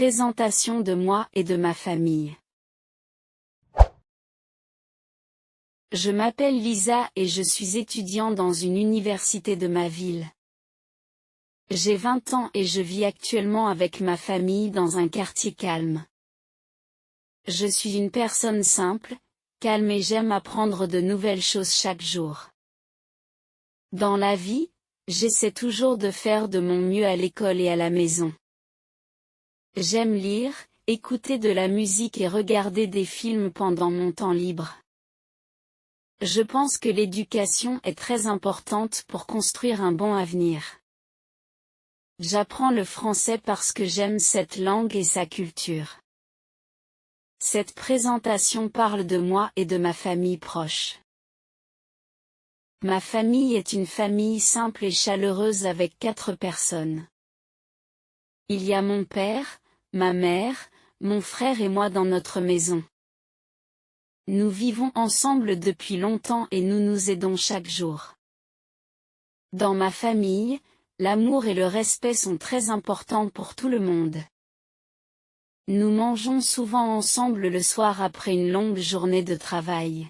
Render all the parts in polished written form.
Présentation de moi et de ma famille. Je m'appelle Lisa et je suis étudiant dans une université de ma ville. J'ai 20 ans et je vis actuellement avec ma famille dans un quartier calme. Je suis une personne simple, calme et j'aime apprendre de nouvelles choses chaque jour. Dans la vie, j'essaie toujours de faire de mon mieux à l'école et à la maison. J'aime lire, écouter de la musique et regarder des films pendant mon temps libre. Je pense que l'éducation est très importante pour construire un bon avenir. J'apprends le français parce que j'aime cette langue et sa culture. Cette présentation parle de moi et de ma famille proche. Ma famille est une famille simple et chaleureuse avec 4 personnes. Il y a mon père, ma mère, mon frère et moi dans notre maison. Nous vivons ensemble depuis longtemps et nous nous aidons chaque jour. Dans ma famille, l'amour et le respect sont très importants pour tout le monde. Nous mangeons souvent ensemble le soir après une longue journée de travail.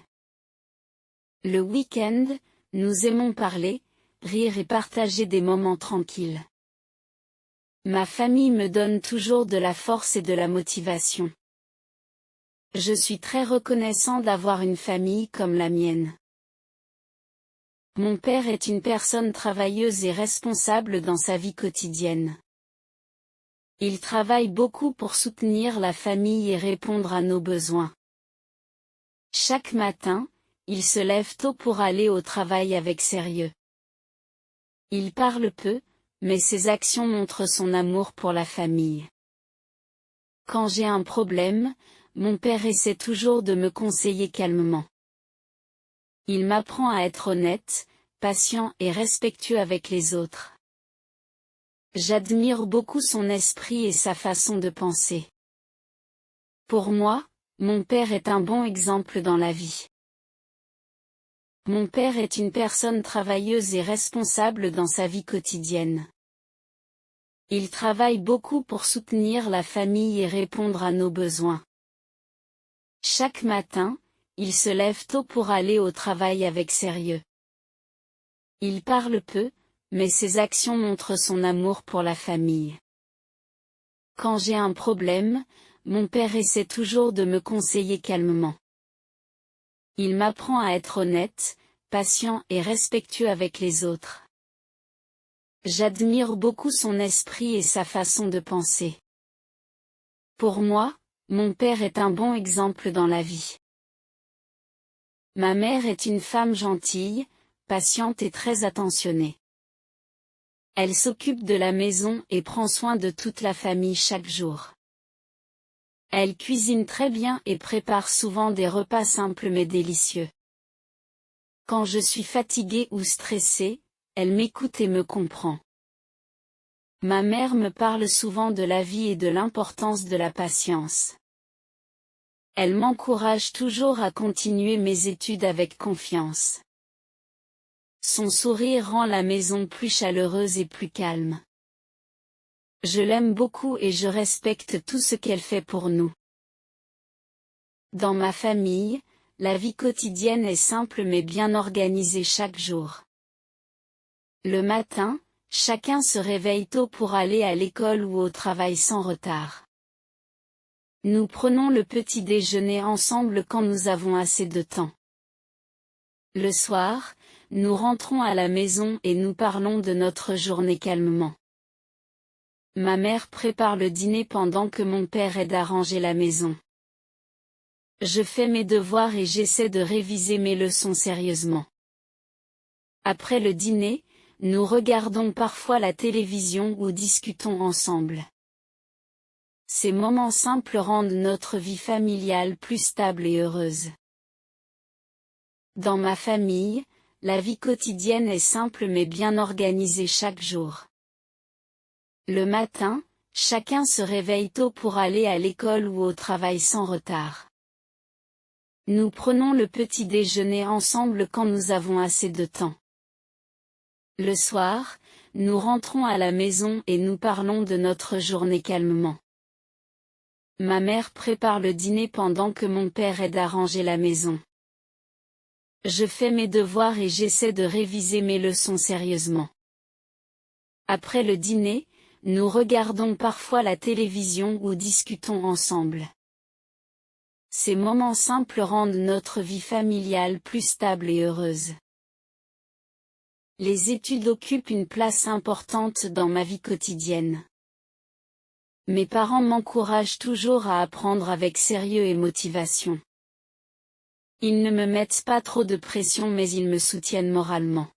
Le week-end, nous aimons parler, rire et partager des moments tranquilles. Ma famille me donne toujours de la force et de la motivation. Je suis très reconnaissant d'avoir une famille comme la mienne. Mon père est une personne travailleuse et responsable dans sa vie quotidienne. Il travaille beaucoup pour soutenir la famille et répondre à nos besoins. Chaque matin, il se lève tôt pour aller au travail avec sérieux. Il parle peu, mais ses actions montrent son amour pour la famille. Quand j'ai un problème, mon père essaie toujours de me conseiller calmement. Il m'apprend à être honnête, patient et respectueux avec les autres. J'admire beaucoup son esprit et sa façon de penser. Pour moi, mon père est un bon exemple dans la vie. Mon père est une personne travailleuse et responsable dans sa vie quotidienne. Il travaille beaucoup pour soutenir la famille et répondre à nos besoins. Chaque matin, il se lève tôt pour aller au travail avec sérieux. Il parle peu, mais ses actions montrent son amour pour la famille. Quand j'ai un problème, mon père essaie toujours de me conseiller calmement. Il m'apprend à être honnête, patient et respectueux avec les autres. J'admire beaucoup son esprit et sa façon de penser. Pour moi, mon père est un bon exemple dans la vie. Ma mère est une femme gentille, patiente et très attentionnée. Elle s'occupe de la maison et prend soin de toute la famille chaque jour. Elle cuisine très bien et prépare souvent des repas simples mais délicieux. Quand je suis fatiguée ou stressée, elle m'écoute et me comprend. Ma mère me parle souvent de la vie et de l'importance de la patience. Elle m'encourage toujours à continuer mes études avec confiance. Son sourire rend la maison plus chaleureuse et plus calme. Je l'aime beaucoup et je respecte tout ce qu'elle fait pour nous. Dans ma famille, la vie quotidienne est simple mais bien organisée chaque jour. Le matin, chacun se réveille tôt pour aller à l'école ou au travail sans retard. Nous prenons le petit déjeuner ensemble quand nous avons assez de temps. Le soir, nous rentrons à la maison et nous parlons de notre journée calmement. Ma mère prépare le dîner pendant que mon père aide à ranger la maison. Je fais mes devoirs et j'essaie de réviser mes leçons sérieusement. Après le dîner, nous regardons parfois la télévision ou discutons ensemble. Ces moments simples rendent notre vie familiale plus stable et heureuse. Dans ma famille, la vie quotidienne est simple mais bien organisée chaque jour. Le matin, chacun se réveille tôt pour aller à l'école ou au travail sans retard. Nous prenons le petit déjeuner ensemble quand nous avons assez de temps. Le soir, nous rentrons à la maison et nous parlons de notre journée calmement. Ma mère prépare le dîner pendant que mon père aide à ranger la maison. Je fais mes devoirs et j'essaie de réviser mes leçons sérieusement. Après le dîner, nous regardons parfois la télévision ou discutons ensemble. Ces moments simples rendent notre vie familiale plus stable et heureuse. Les études occupent une place importante dans ma vie quotidienne. Mes parents m'encouragent toujours à apprendre avec sérieux et motivation. Ils ne me mettent pas trop de pression mais ils me soutiennent moralement.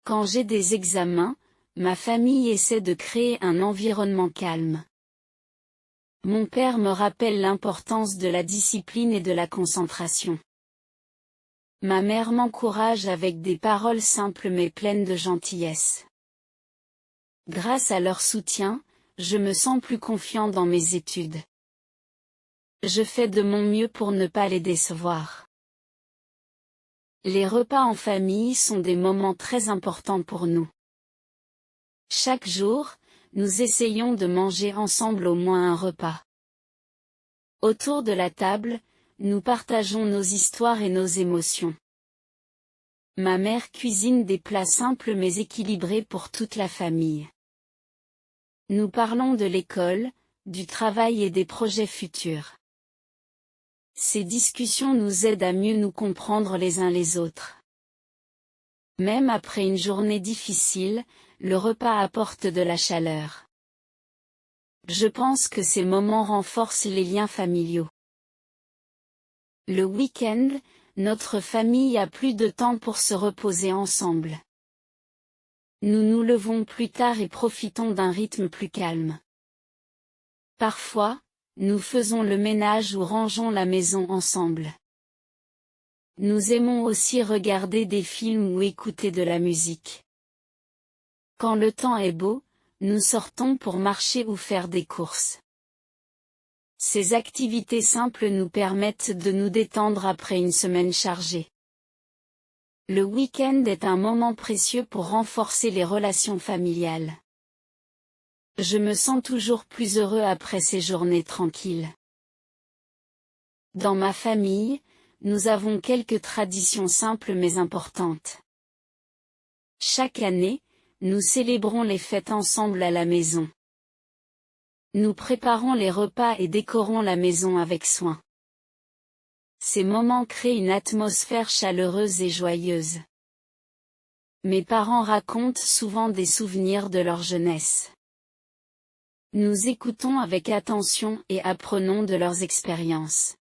Quand j'ai des examens, ma famille essaie de créer un environnement calme. Mon père me rappelle l'importance de la discipline et de la concentration. Ma mère m'encourage avec des paroles simples mais pleines de gentillesse. Grâce à leur soutien, je me sens plus confiant dans mes études. Je fais de mon mieux pour ne pas les décevoir. Les repas en famille sont des moments très importants pour nous. Chaque jour, nous essayons de manger ensemble au moins un repas. Autour de la table, nous partageons nos histoires et nos émotions. Ma mère cuisine des plats simples mais équilibrés pour toute la famille. Nous parlons de l'école, du travail et des projets futurs. Ces discussions nous aident à mieux nous comprendre les uns les autres. Même après une journée difficile, le repas apporte de la chaleur. Je pense que ces moments renforcent les liens familiaux. Le week-end, notre famille a plus de temps pour se reposer ensemble. Nous nous levons plus tard et profitons d'un rythme plus calme. Parfois, nous faisons le ménage ou rangeons la maison ensemble. Nous aimons aussi regarder des films ou écouter de la musique. Quand le temps est beau, nous sortons pour marcher ou faire des courses. Ces activités simples nous permettent de nous détendre après une semaine chargée. Le week-end est un moment précieux pour renforcer les relations familiales. Je me sens toujours plus heureux après ces journées tranquilles. Dans ma famille, nous avons quelques traditions simples mais importantes. Chaque année, nous célébrons les fêtes ensemble à la maison. Nous préparons les repas et décorons la maison avec soin. Ces moments créent une atmosphère chaleureuse et joyeuse. Mes parents racontent souvent des souvenirs de leur jeunesse. Nous écoutons avec attention et apprenons de leurs expériences.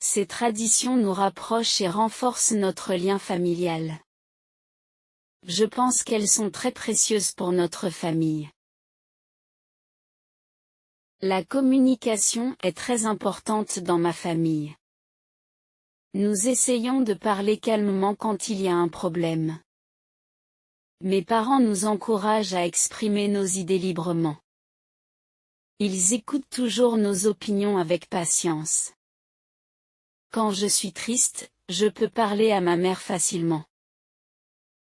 Ces traditions nous rapprochent et renforcent notre lien familial. Je pense qu'elles sont très précieuses pour notre famille. La communication est très importante dans ma famille. Nous essayons de parler calmement quand il y a un problème. Mes parents nous encouragent à exprimer nos idées librement. Ils écoutent toujours nos opinions avec patience. Quand je suis triste, je peux parler à ma mère facilement.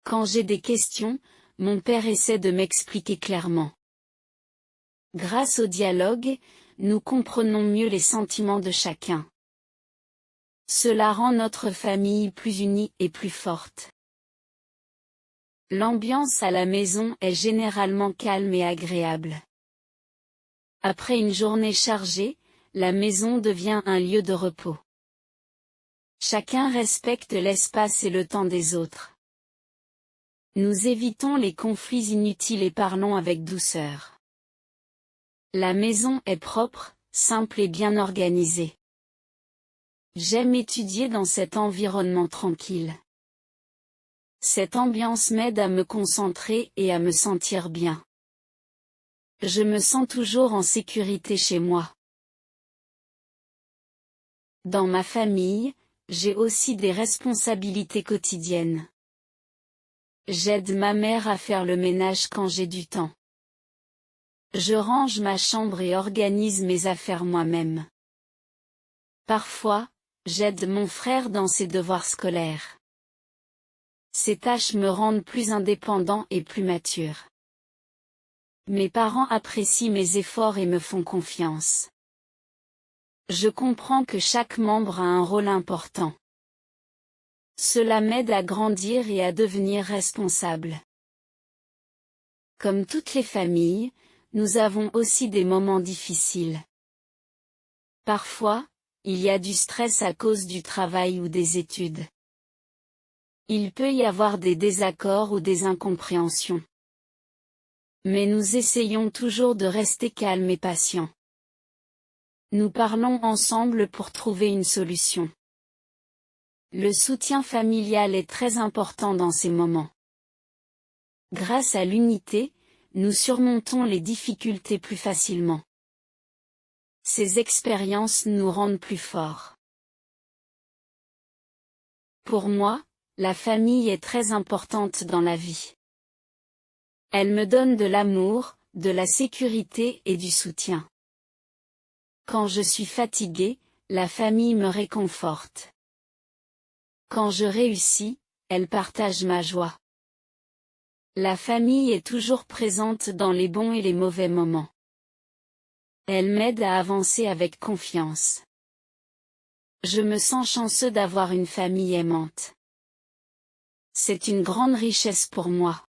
Quand j'ai des questions, mon père essaie de m'expliquer clairement. Grâce au dialogue, nous comprenons mieux les sentiments de chacun. Cela rend notre famille plus unie et plus forte. L'ambiance à la maison est généralement calme et agréable. Après une journée chargée, la maison devient un lieu de repos. Chacun respecte l'espace et le temps des autres. Nous évitons les conflits inutiles et parlons avec douceur. La maison est propre, simple et bien organisée. J'aime étudier dans cet environnement tranquille. Cette ambiance m'aide à me concentrer et à me sentir bien. Je me sens toujours en sécurité chez moi. Dans ma famille, j'ai aussi des responsabilités quotidiennes. J'aide ma mère à faire le ménage quand j'ai du temps. Je range ma chambre et organise mes affaires moi-même. Parfois, j'aide mon frère dans ses devoirs scolaires. Ces tâches me rendent plus indépendant et plus mature. Mes parents apprécient mes efforts et me font confiance. Je comprends que chaque membre a un rôle important. Cela m'aide à grandir et à devenir responsable. Comme toutes les familles, nous avons aussi des moments difficiles. Parfois, il y a du stress à cause du travail ou des études. Il peut y avoir des désaccords ou des incompréhensions. Mais nous essayons toujours de rester calmes et patients. Nous parlons ensemble pour trouver une solution. Le soutien familial est très important dans ces moments. Grâce à l'unité, nous surmontons les difficultés plus facilement. Ces expériences nous rendent plus forts. Pour moi, la famille est très importante dans la vie. Elle me donne de l'amour, de la sécurité et du soutien. Quand je suis fatiguée, la famille me réconforte. Quand je réussis, elle partage ma joie. La famille est toujours présente dans les bons et les mauvais moments. Elle m'aide à avancer avec confiance. Je me sens chanceux d'avoir une famille aimante. C'est une grande richesse pour moi.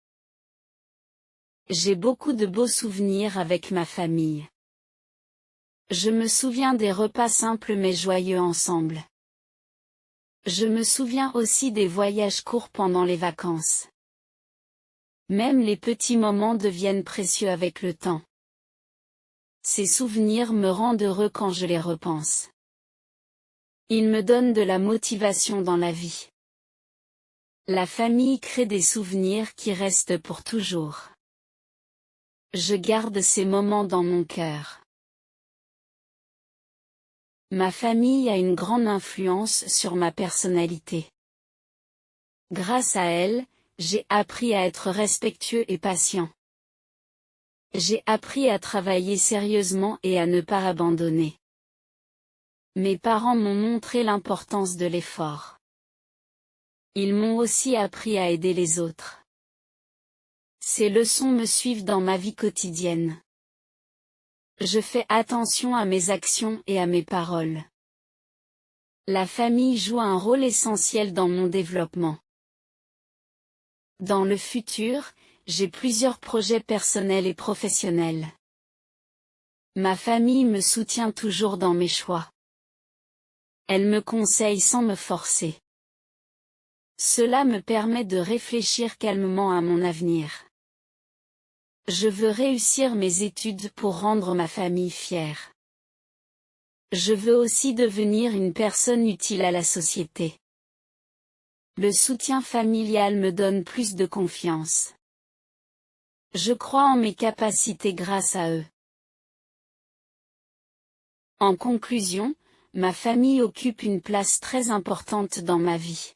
J'ai beaucoup de beaux souvenirs avec ma famille. Je me souviens des repas simples mais joyeux ensemble. Je me souviens aussi des voyages courts pendant les vacances. Même les petits moments deviennent précieux avec le temps. Ces souvenirs me rendent heureux quand je les repense. Ils me donnent de la motivation dans la vie. La famille crée des souvenirs qui restent pour toujours. Je garde ces moments dans mon cœur. Ma famille a une grande influence sur ma personnalité. Grâce à elle, j'ai appris à être respectueux et patient. J'ai appris à travailler sérieusement et à ne pas abandonner. Mes parents m'ont montré l'importance de l'effort. Ils m'ont aussi appris à aider les autres. Ces leçons me suivent dans ma vie quotidienne. Je fais attention à mes actions et à mes paroles. La famille joue un rôle essentiel dans mon développement. Dans le futur, j'ai plusieurs projets personnels et professionnels. Ma famille me soutient toujours dans mes choix. Elle me conseille sans me forcer. Cela me permet de réfléchir calmement à mon avenir. Je veux réussir mes études pour rendre ma famille fière. Je veux aussi devenir une personne utile à la société. Le soutien familial me donne plus de confiance. Je crois en mes capacités grâce à eux. En conclusion, ma famille occupe une place très importante dans ma vie.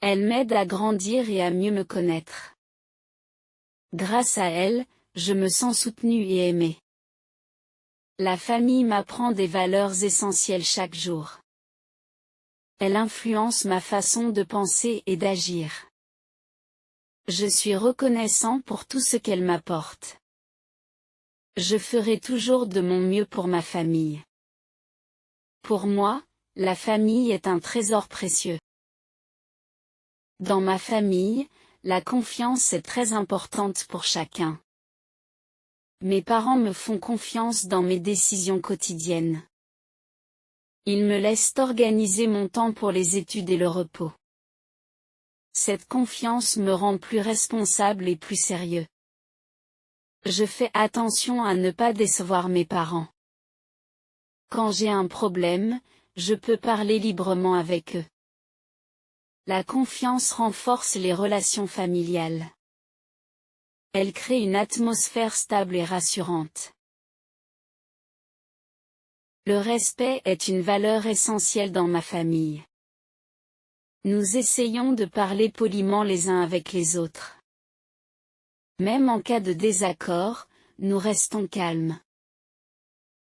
Elle m'aide à grandir et à mieux me connaître. Grâce à elle, je me sens soutenue et aimée. La famille m'apprend des valeurs essentielles chaque jour. Elle influence ma façon de penser et d'agir. Je suis reconnaissant pour tout ce qu'elle m'apporte. Je ferai toujours de mon mieux pour ma famille. Pour moi, la famille est un trésor précieux. Dans ma famille, la confiance est très importante pour chacun. Mes parents me font confiance dans mes décisions quotidiennes. Ils me laissent organiser mon temps pour les études et le repos. Cette confiance me rend plus responsable et plus sérieux. Je fais attention à ne pas décevoir mes parents. Quand j'ai un problème, je peux parler librement avec eux. La confiance renforce les relations familiales. Elle crée une atmosphère stable et rassurante. Le respect est une valeur essentielle dans ma famille. Nous essayons de parler poliment les uns avec les autres. Même en cas de désaccord, nous restons calmes.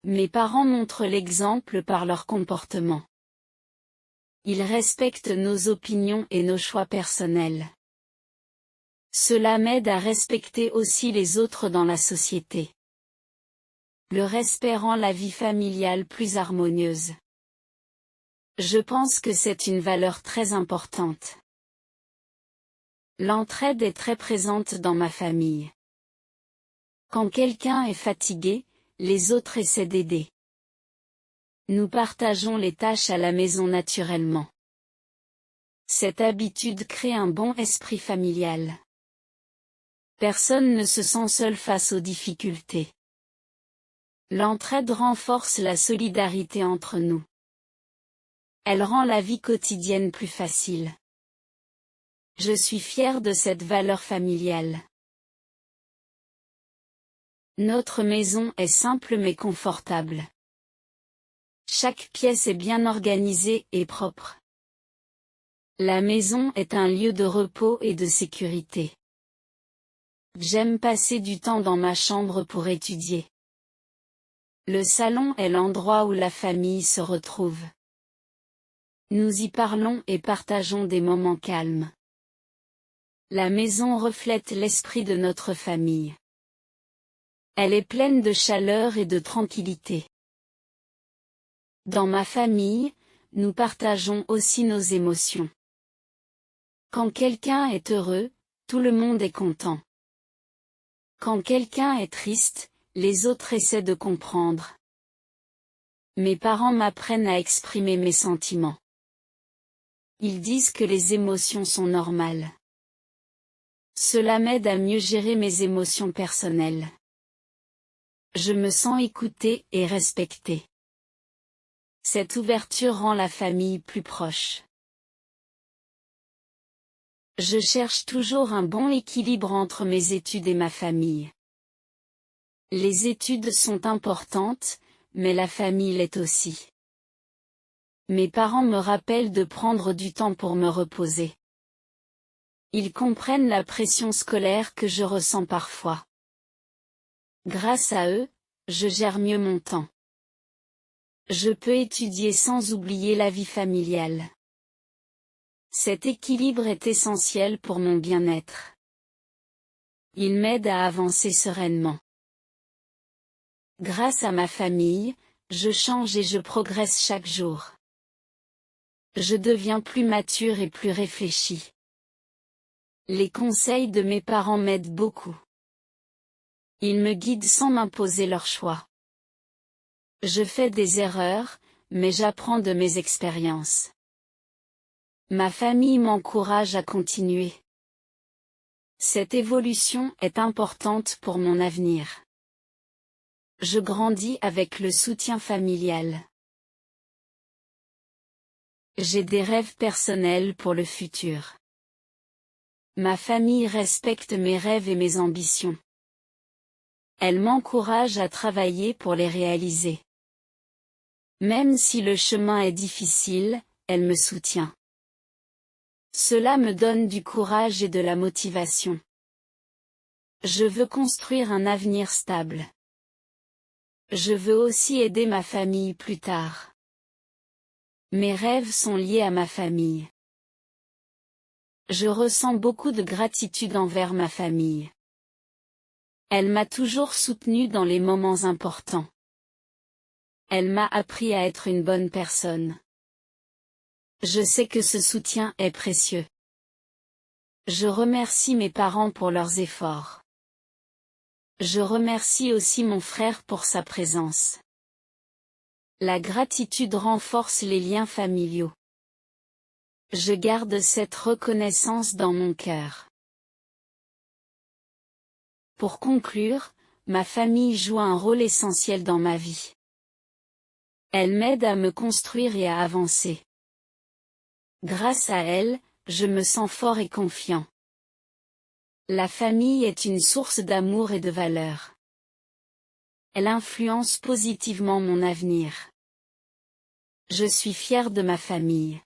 Mes parents montrent l'exemple par leur comportement. Ils respectent nos opinions et nos choix personnels. Cela m'aide à respecter aussi les autres dans la société. Le respect rend la vie familiale plus harmonieuse. Je pense que c'est une valeur très importante. L'entraide est très présente dans ma famille. Quand quelqu'un est fatigué, les autres essaient d'aider. Nous partageons les tâches à la maison naturellement. Cette habitude crée un bon esprit familial. Personne ne se sent seul face aux difficultés. L'entraide renforce la solidarité entre nous. Elle rend la vie quotidienne plus facile. Je suis fière de cette valeur familiale. Notre maison est simple mais confortable. Chaque pièce est bien organisée et propre. La maison est un lieu de repos et de sécurité. J'aime passer du temps dans ma chambre pour étudier. Le salon est l'endroit où la famille se retrouve. Nous y parlons et partageons des moments calmes. La maison reflète l'esprit de notre famille. Elle est pleine de chaleur et de tranquillité. Dans ma famille, nous partageons aussi nos émotions. Quand quelqu'un est heureux, tout le monde est content. Quand quelqu'un est triste, les autres essaient de comprendre. Mes parents m'apprennent à exprimer mes sentiments. Ils disent que les émotions sont normales. Cela m'aide à mieux gérer mes émotions personnelles. Je me sens écoutée et respectée. Cette ouverture rend la famille plus proche. Je cherche toujours un bon équilibre entre mes études et ma famille. Les études sont importantes, mais la famille l'est aussi. Mes parents me rappellent de prendre du temps pour me reposer. Ils comprennent la pression scolaire que je ressens parfois. Grâce à eux, je gère mieux mon temps. Je peux étudier sans oublier la vie familiale. Cet équilibre est essentiel pour mon bien-être. Il m'aide à avancer sereinement. Grâce à ma famille, je change et je progresse chaque jour. Je deviens plus mature et plus réfléchie. Les conseils de mes parents m'aident beaucoup. Ils me guident sans m'imposer leur choix. Je fais des erreurs, mais j'apprends de mes expériences. Ma famille m'encourage à continuer. Cette évolution est importante pour mon avenir. Je grandis avec le soutien familial. J'ai des rêves personnels pour le futur. Ma famille respecte mes rêves et mes ambitions. Elle m'encourage à travailler pour les réaliser. Même si le chemin est difficile, elle me soutient. Cela me donne du courage et de la motivation. Je veux construire un avenir stable. Je veux aussi aider ma famille plus tard. Mes rêves sont liés à ma famille. Je ressens beaucoup de gratitude envers ma famille. Elle m'a toujours soutenue dans les moments importants. Elle m'a appris à être une bonne personne. Je sais que ce soutien est précieux. Je remercie mes parents pour leurs efforts. Je remercie aussi mon frère pour sa présence. La gratitude renforce les liens familiaux. Je garde cette reconnaissance dans mon cœur. Pour conclure, ma famille joue un rôle essentiel dans ma vie. Elle m'aide à me construire et à avancer. Grâce à elle, je me sens fort et confiant. La famille est une source d'amour et de valeur. Elle influence positivement mon avenir. Je suis fière de ma famille.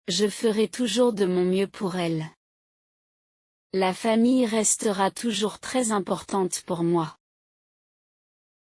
Je ferai toujours de mon mieux pour elle. La famille restera toujours très importante pour moi.